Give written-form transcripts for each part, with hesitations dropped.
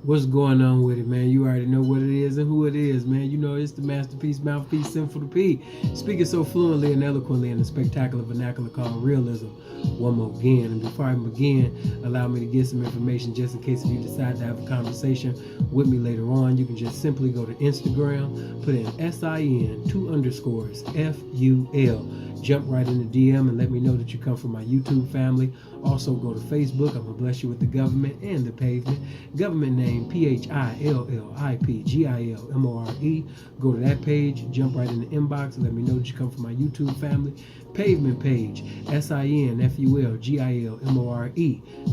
What's going on with it, man? You already know what it is and who it is, man. You know it's the masterpiece, mouthpiece, Sinful The P. Speaking so fluently and eloquently in the spectacular vernacular called realism. One more again. And before I begin, allow me to get some information just in case if you decide to have a conversation with me later on. You can just simply go to Instagram, put in SIN2_FUL. Jump right in the DM and let me know that you come from my YouTube family. Also go to Facebook. I'm going to bless you with the government and the pavement. Government name PHILLIPGILMORE. Go to that page, jump right in the inbox and let me know that you come from my YouTube family. Pavement page, SINFULGILMORE.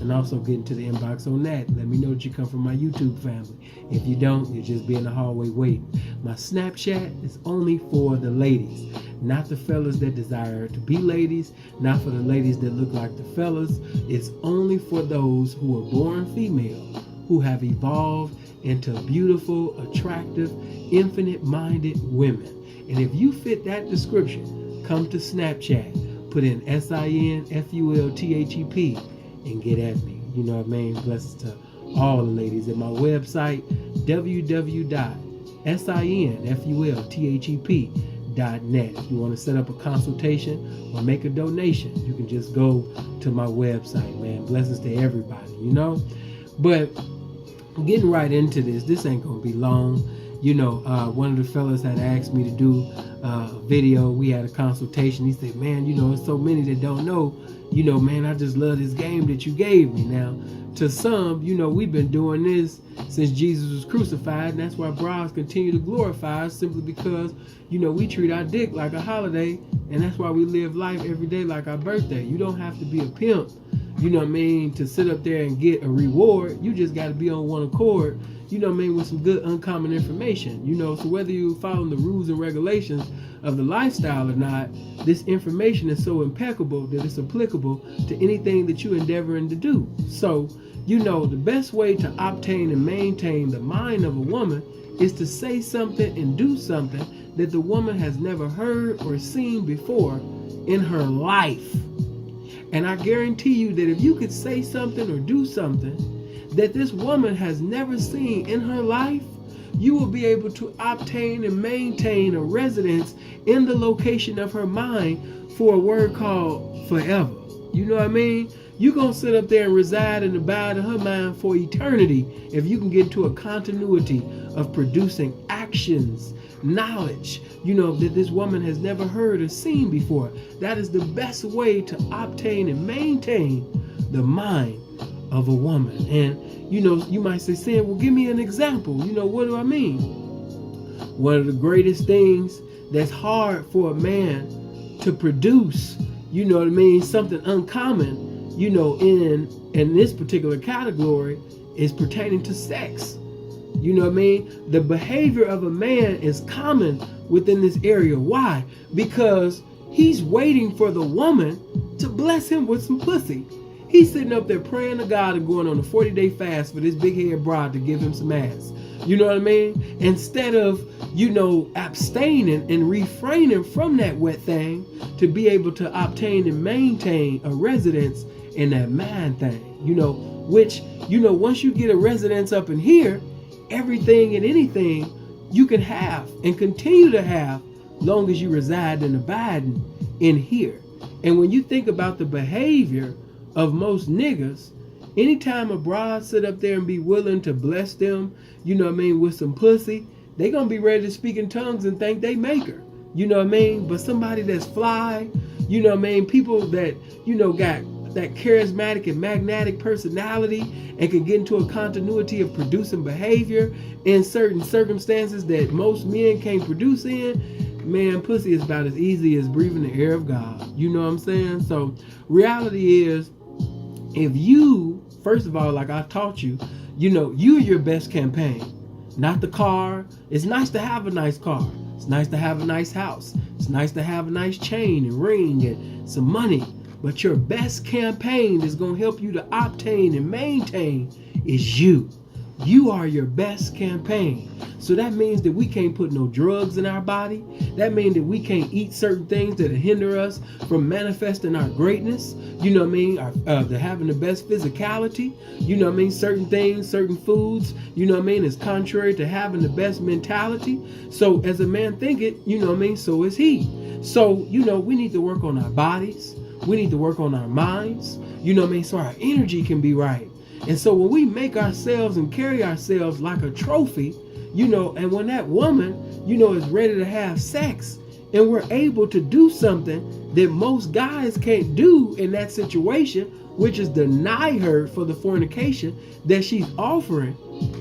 And also get into the inbox on that. Let me know that you come from my YouTube family. If you don't, you'll just be in the hallway waiting. My Snapchat is only for the ladies, not the fellas that desire to be ladies, not for the ladies that look like the fellas. It's only for those who are born female, who have evolved into beautiful, attractive, infinite-minded women. And if you fit that description, come to Snapchat, put in SINFULTHEP and get at me. You know what I mean? Blessings to all the ladies at my website, www.sinfulthep.net. If you want to set up a consultation or make a donation, you can just go to my website, man. Blessings to everybody, you know? But getting right into this ain't gonna be long. You know, one of the fellas had asked me to do a video. We had a consultation. He said, man, you know, there's so many that don't know. You know, man, I just love this game that you gave me. Now, to some, you know, we've been doing this since Jesus was crucified, and that's why brides continue to glorify us, simply because, you know, we treat our dick like a holiday, and that's why we live life every day like our birthday. You don't have to be a pimp, you know what I mean, to sit up there and get a reward. You just got to be on one accord, you know what I mean, with some good uncommon information, you know. So whether you're following the rules and regulations of the lifestyle or not, this information is so impeccable that it's applicable to anything that you're endeavoring to do. So, you know, the best way to obtain and maintain the mind of a woman is to say something and do something that the woman has never heard or seen before in her life. And I guarantee you that if you could say something or do something that this woman has never seen in her life, you will be able to obtain and maintain a residence in the location of her mind for a word called forever. You know what I mean? You're going to sit up there and reside and abide in her mind for eternity if you can get into a continuity of producing actions, knowledge, you know, that this woman has never heard or seen before. That is the best way to obtain and maintain the mind of a woman. And, you know, you might say, Sam, well, give me an example. You know, what do I mean? One of the greatest things that's hard for a man to produce, you know what I mean, something uncommon, you know, in this particular category, is pertaining to sex. You know what I mean? The behavior of a man is common within this area. Why? Because he's waiting for the woman to bless him with some pussy. He's sitting up there praying to God and going on a 40-day fast for this big-head broad to give him some ass. You know what I mean? Instead of, you know, abstaining and refraining from that wet thing to be able to obtain and maintain a residence in that mind thing, you know, which, you know, once you get a residence up in here, everything and anything you can have and continue to have long as you reside and abiding in here. And when you think about the behavior of most niggas, anytime a broad sit up there and be willing to bless them, you know what I mean, with some pussy, they gonna be ready to speak in tongues and think they make her. You know what I mean? But somebody that's fly, you know what I mean, people that, you know, got that charismatic and magnetic personality and can get into a continuity of producing behavior in certain circumstances that most men can't produce in, man, pussy is about as easy as breathing the air of God. You know what I'm saying? So reality is, if you, first of all, like I taught you, you know, you're your best campaign, not the car. It's nice to have a nice car. It's nice to have a nice house. It's nice to have a nice chain and ring and some money. But your best campaign is going to help you to obtain and maintain is you. You are your best campaign. So that means that we can't put no drugs in our body. That means that we can't eat certain things that hinder us from manifesting our greatness. You know what I mean? The having the best physicality. You know what I mean? Certain things, certain foods, you know what I mean, is contrary to having the best mentality. So as a man thinketh, you know what I mean, so is he. So, you know, we need to work on our bodies. We need to work on our minds. You know what I mean? So our energy can be right. And so when we make ourselves and carry ourselves like a trophy, you know, and when that woman, you know, is ready to have sex, and we're able to do something that most guys can't do in that situation, which is deny her for the fornication that she's offering,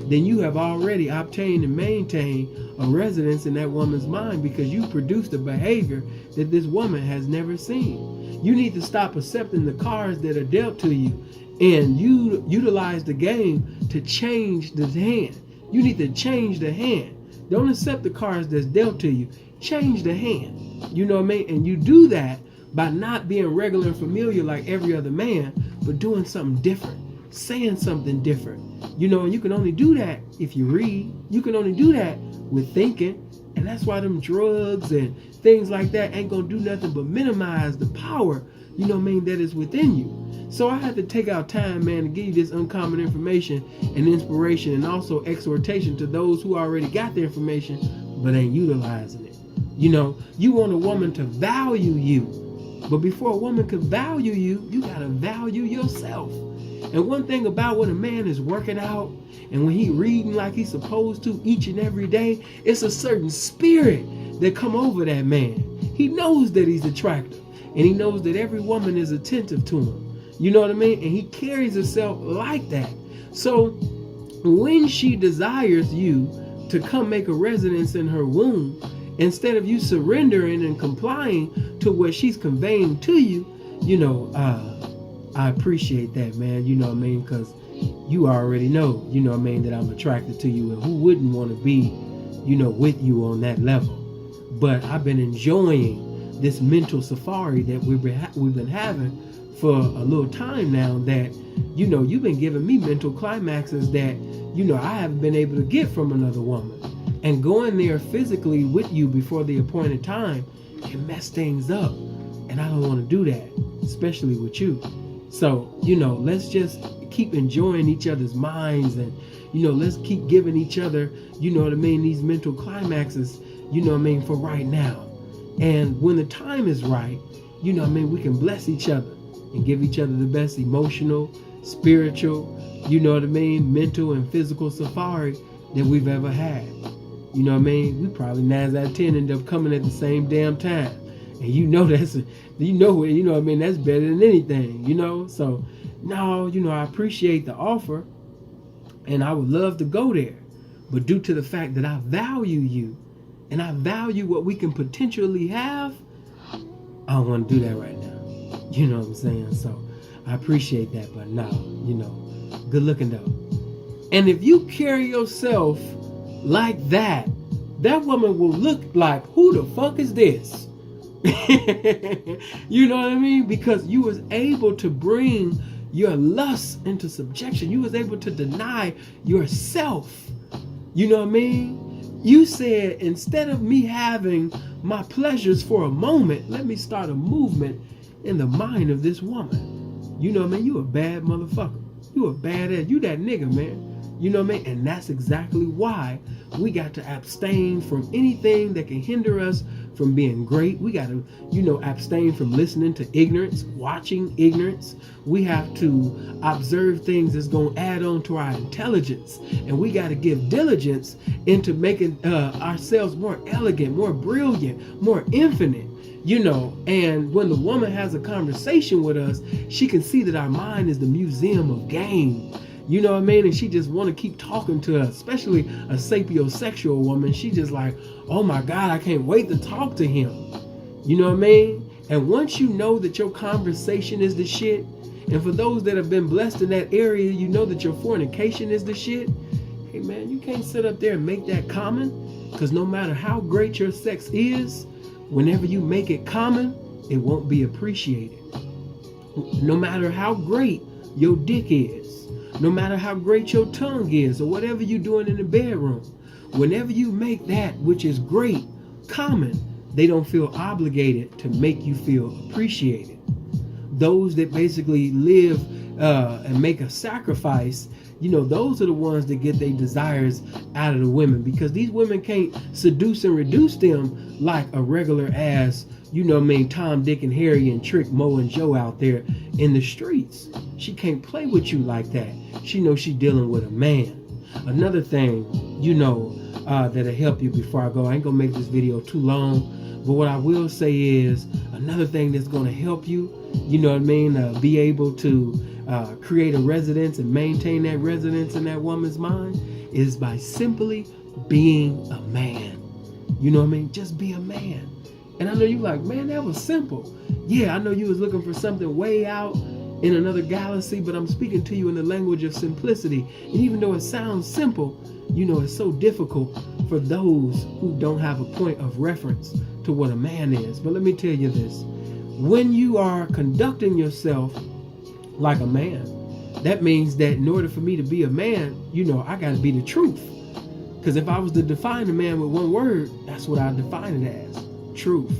then you have already obtained and maintained a residence in that woman's mind, because you produced a behavior that this woman has never seen. You need to stop accepting the cards that are dealt to you, and you utilize the game to change the hand. You need to change the hand. Don't accept the cards that's dealt to you. Change the hand. You know what I mean? And you do that by not being regular and familiar like every other man, but doing something different, saying something different. You know, and you can only do that if you read. You can only do that with thinking. And that's why them drugs and things like that ain't gonna do nothing but minimize the power, you know what I mean, that is within you. So I had to take out time, man, to give you this uncommon information and inspiration, and also exhortation to those who already got the information but ain't utilizing it. You know, you want a woman to value you, but before a woman can value you, you gotta value yourself. And one thing about when a man is working out and when he reading like he's supposed to each and every day, it's a certain spirit that come over that man. He knows that he's attractive, and he knows that every woman is attentive to him. You know what I mean? And he carries himself like that. So when she desires you to come make a residence in her womb, instead of you surrendering and complying to what she's conveying to you, you know, I appreciate that, man. You know what I mean? Because you already know, you know what I mean, that I'm attracted to you, and who wouldn't want to be, you know, with you on that level. But I've been enjoying this mental safari that we've been having for a little time now, that, you know, you've been giving me mental climaxes that, you know, I haven't been able to get from another woman. And going there physically with you before the appointed time can mess things up. And I don't want to do that, especially with you. So, you know, let's just keep enjoying each other's minds, and, you know, let's keep giving each other, you know what I mean, these mental climaxes, you know what I mean, for right now. And when the time is right, you know what I mean, we can bless each other and give each other the best emotional, spiritual, you know what I mean, mental and physical safari that we've ever had. You know what I mean? We probably 9 out of 10 end up coming at the same damn time. And you know you know what I mean, that's better than anything, you know? So, no, you know, I appreciate the offer, and I would love to go there. But due to the fact that I value you, and I value what we can potentially have, I don't want to do that right now. You know what I'm saying? So I appreciate that, but no, you know, good looking though. And if you carry yourself like that, that woman will look like, who the fuck is this? You know what I mean? Because you was able to bring your lust into subjection. You was able to deny yourself. You know what I mean? You said, instead of me having my pleasures for a moment, let me start a movement in the mind of this woman. You know what I mean? You a bad motherfucker. You a badass. You that nigga, man. You know what I mean? And that's exactly why we got to abstain from anything that can hinder us from being great. We got to, you know, abstain from listening to ignorance, watching ignorance. We have to observe things that's going to add on to our intelligence. And we got to give diligence into making ourselves more elegant, more brilliant, more infinite. You know, and when the woman has a conversation with us, she can see that our mind is the museum of game. You know what I mean? And she just want to keep talking to us, especially a sapiosexual woman. She just like, oh my God, I can't wait to talk to him. You know what I mean? And once you know that your conversation is the shit, and for those that have been blessed in that area, you know that your fornication is the shit. Hey man, you can't sit up there and make that common, because no matter how great your sex is, whenever you make it common, it won't be appreciated. No matter how great your dick is, no matter how great your tongue is, or whatever you're doing in the bedroom, whenever you make that which is great common, they don't feel obligated to make you feel appreciated. Those that basically live and make a sacrifice, those are the ones that get their desires out of the women, because these women can't seduce and reduce them like a regular ass, Tom, Dick, and Harry and Trick, Mo, and Joe out there in the streets. She can't play with you like that. She knows she's dealing with a man. Another thing, that'll help you before I go. I ain't gonna make this video too long, but what I will say is another thing that's gonna help you, be able to create a residence and maintain that residence in that woman's mind is by simply being a man. Just be a man. And I know you like, man, that was simple. Yeah, I know you was looking for something way out in another galaxy, but I'm speaking to you in the language of simplicity. And even though it sounds simple, it's so difficult for those who don't have a point of reference to what a man is. But let me tell you this. When you are conducting yourself like a man, that means that in order for me to be a man, I got to be the truth. Because if I was to define a man with one word, that's what I define it as. Truth.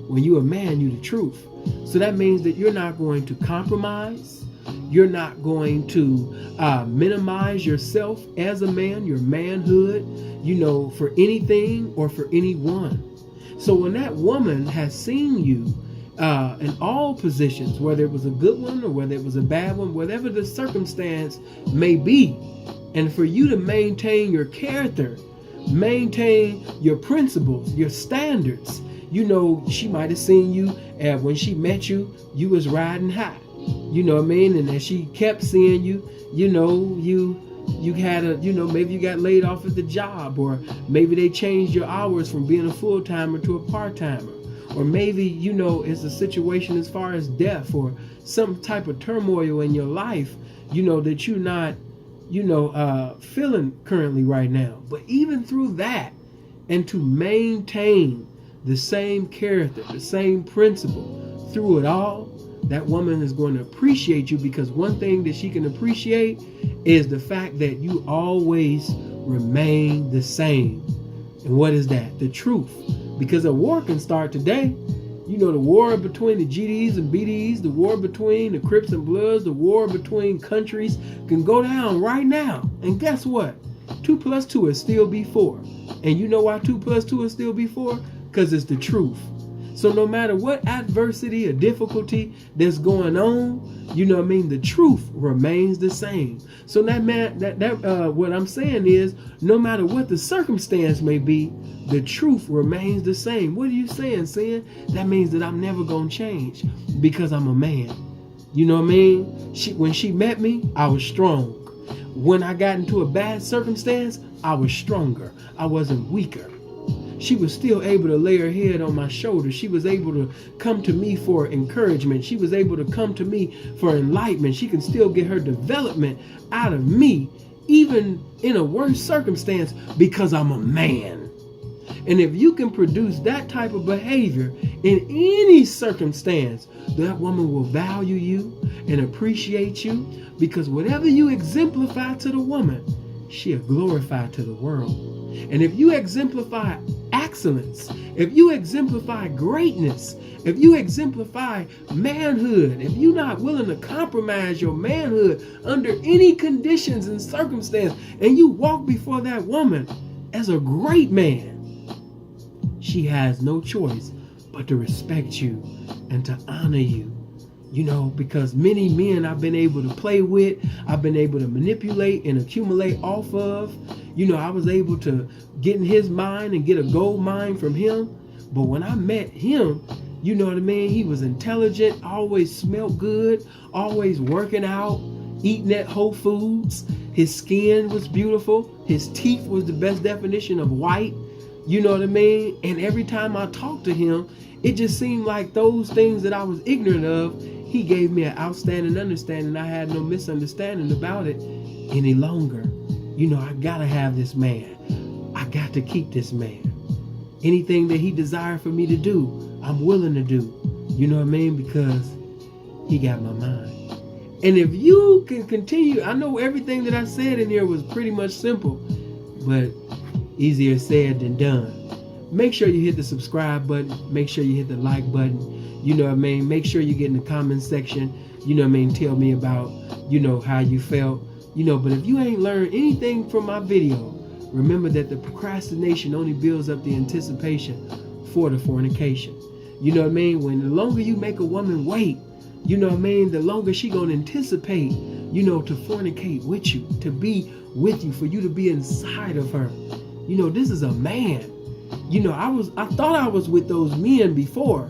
When you're a man, you're the truth. So that means that you're not going to compromise. You're not going to minimize yourself as a man, your manhood, for anything or for anyone. So when that woman has seen you in all positions, whether it was a good one or whether it was a bad one, whatever the circumstance may be, and for you to maintain your character, maintain your principles, your standards, she might have seen you when she met you, you was riding high. And as she kept seeing you, you had maybe you got laid off at the job, or maybe they changed your hours from being a full-timer to a part-timer. Or maybe, it's a situation as far as death or some type of turmoil in your life, that you're not, feeling currently right now. But even through that, and to maintain the same character, the same principle through it all, that woman is going to appreciate you, because one thing that she can appreciate is the fact that you always remain the same. And what is that? The truth. Because a war can start today. The war between the GDs and BDs, the war between the Crips and Bloods, the war between countries can go down right now. And guess what? 2 + 2 will still be 4. And you know why 2 + 2 will still be 4? Because it's the truth. So no matter what adversity or difficulty that's going on, the truth remains the same. So what I'm saying is, no matter what the circumstance may be, the truth remains the same. What are you saying, Sin? That means that I'm never going to change because I'm a man. When she met me, I was strong. When I got into a bad circumstance, I was stronger. I wasn't weaker. She was still able to lay her head on my shoulder. She was able to come to me for encouragement. She was able to come to me for enlightenment. She can still get her development out of me, even in a worse circumstance, because I'm a man. And if you can produce that type of behavior in any circumstance, that woman will value you and appreciate you, because whatever you exemplify to the woman, she'll glorify to the world. And if you exemplify excellence, if you exemplify greatness, if you exemplify manhood, if you're not willing to compromise your manhood under any conditions and circumstance, and you walk before that woman as a great man, she has no choice but to respect you and to honor you. Because many men I've been able to play with, I've been able to manipulate and accumulate off of. I was able to get in his mind and get a gold mine from him. But when I met him, he was intelligent, always smelled good, always working out, eating at Whole Foods. His skin was beautiful. His teeth was the best definition of white. And every time I talked to him, it just seemed like those things that I was ignorant of, he gave me an outstanding understanding. I had no misunderstanding about it any longer. I gotta have this man. I got to keep this man. Anything that he desired for me to do, I'm willing to do. Because he got my mind. And if you can continue, I know everything that I said in here was pretty much simple, but easier said than done. make sure you hit the subscribe button. Make sure you hit the like button. You know what I mean? Make sure you get in the comment section. You know what I mean? Tell me about, you know, how you felt. You know, but if you ain't learned anything from my video, remember that the procrastination only builds up the anticipation for the fornication. You know what I mean? When the longer you make a woman wait, you know what I mean, the longer she gonna anticipate, you know, to fornicate with you, to be with you, for you to be inside of her. You know, this is a man. You know, I thought I was with those men before,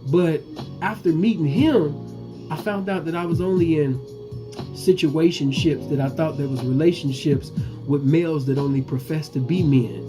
but after meeting him, I found out that I was only in situationships, that I thought there was relationships with males that only profess to be men.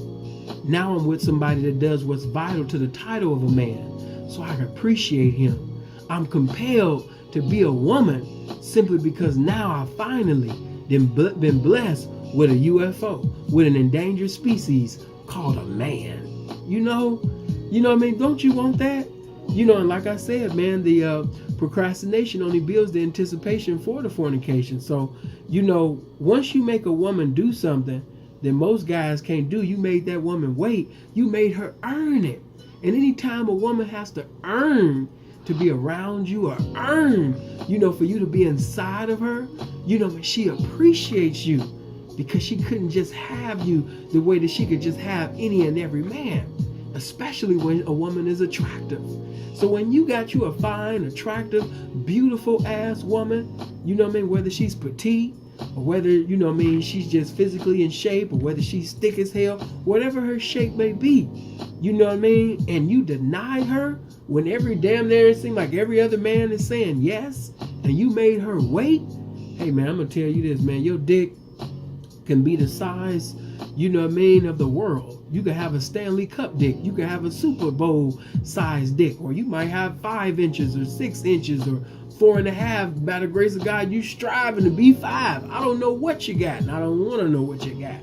Now I'm with somebody that does what's vital to the title of a man, so I can appreciate him. I'm compelled to be a woman simply because now I finally been blessed with a UFO, with an endangered species called a man. You know what I mean? Don't you want that? You know, and like I said, man, the procrastination only builds the anticipation for the fornication. So, you know, once you make a woman do something that most guys can't do, you made that woman wait. You made her earn it. And anytime a woman has to earn to be around you, or earn, you know, for you to be inside of her, you know, she appreciates you because she couldn't just have you the way that she could just have any and every man, especially when a woman is attractive. So when you got you a fine, attractive, beautiful ass woman, you know what I mean, whether she's petite or whether, you know what I mean, she's just physically in shape, or whether she's thick as hell, whatever her shape may be, you know what I mean, and you deny her when every damn near it seems like every other man is saying yes, and you made her wait. Hey man, I'm gonna tell you this, man, your dick can be the size, you know what I mean, of the world. You could have a Stanley Cup dick, you could have a Super Bowl size dick, or you might have 5 inches or 6 inches or 4.5. By the grace of God, you striving to be 5. I don't know what you got, and I don't want to know what you got.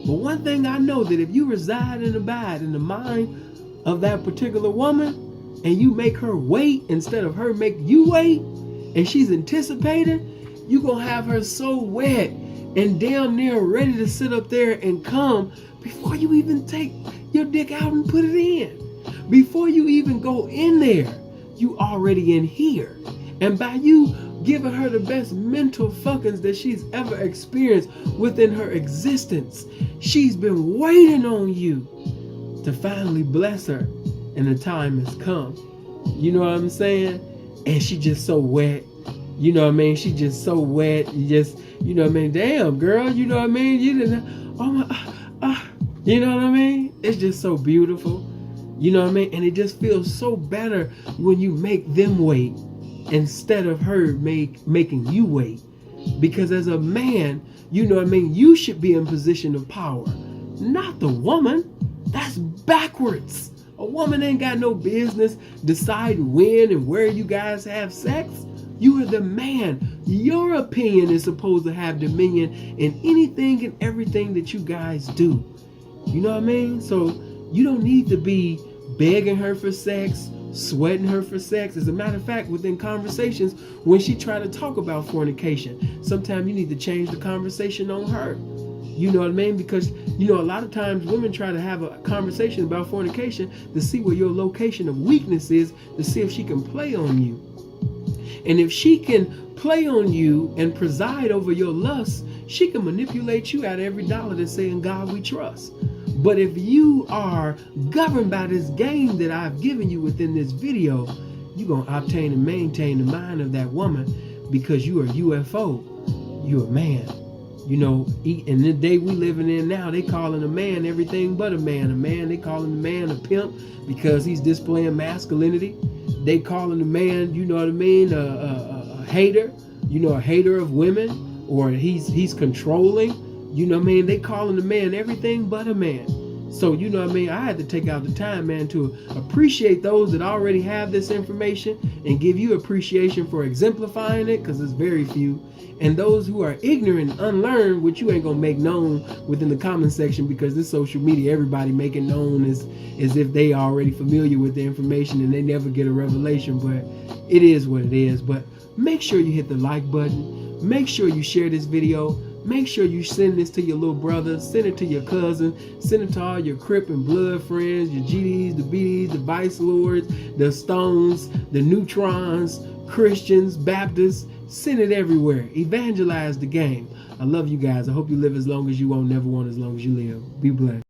But one thing I know, that if you reside and abide in the mind of that particular woman, and you make her wait instead of her make you wait, and she's anticipating, you gonna have her so wet and damn near ready to sit up there and come before you even take your dick out and put it in. Before you even go in there, you already in here. And by you giving her the best mental fuckings that she's ever experienced within her existence, she's been waiting on you to finally bless her, and the time has come. You know what I'm saying? And she just so wet. You know what I mean? She just so wet. You just, you know what I mean? Damn, girl, you know what I mean? You didn't, oh my, you know what I mean? It's just so beautiful. You know what I mean? And it just feels so better when you make them wait instead of her making you wait. Because as a man, you know what I mean, you should be in position of power, not the woman. That's backwards. A woman ain't got no business deciding when and where you guys have sex. You are the man. Your opinion is supposed to have dominion in anything and everything that you guys do. You know what I mean? So you don't need to be begging her for sex, sweating her for sex. As a matter of fact, within conversations, when she try to talk about fornication, sometimes you need to change the conversation on her. You know what I mean? Because, you know, a lot of times women try to have a conversation about fornication to see where your location of weakness is, to see if she can play on you. And if she can play on you and preside over your lust, she can manipulate you out of every dollar that's saying, God we trust. But if you are governed by this game that I've given you within this video, you're going to obtain and maintain the mind of that woman, because you are UFO. You're a man. You know, in the day we living in now, they calling a man everything but a man. A man, they calling a man a pimp because he's displaying masculinity. They calling the man, you know what I mean, a hater, you know, a hater of women, or he's controlling, you know what I mean. They calling the man everything but a man. So, you know what I mean, I had to take out the time, man, to appreciate those that already have this information and give you appreciation for exemplifying it, because it's very few. And those who are ignorant, unlearned, which you ain't gonna make known within the comment section, because this social media, everybody making known as if they are already familiar with the information and they never get a revelation. But it is what it is. But make sure you hit the like button. Make sure you share this video. Make sure you send this to your little brother, send it to your cousin, send it to all your Crip and Blood friends, your GDs, the BDs, the Vice Lords, the Stones, the Neutrons, Christians, Baptists. Send it everywhere. Evangelize the game. I love you guys. I hope you live as long as you want, never want as long as you live. Be blessed.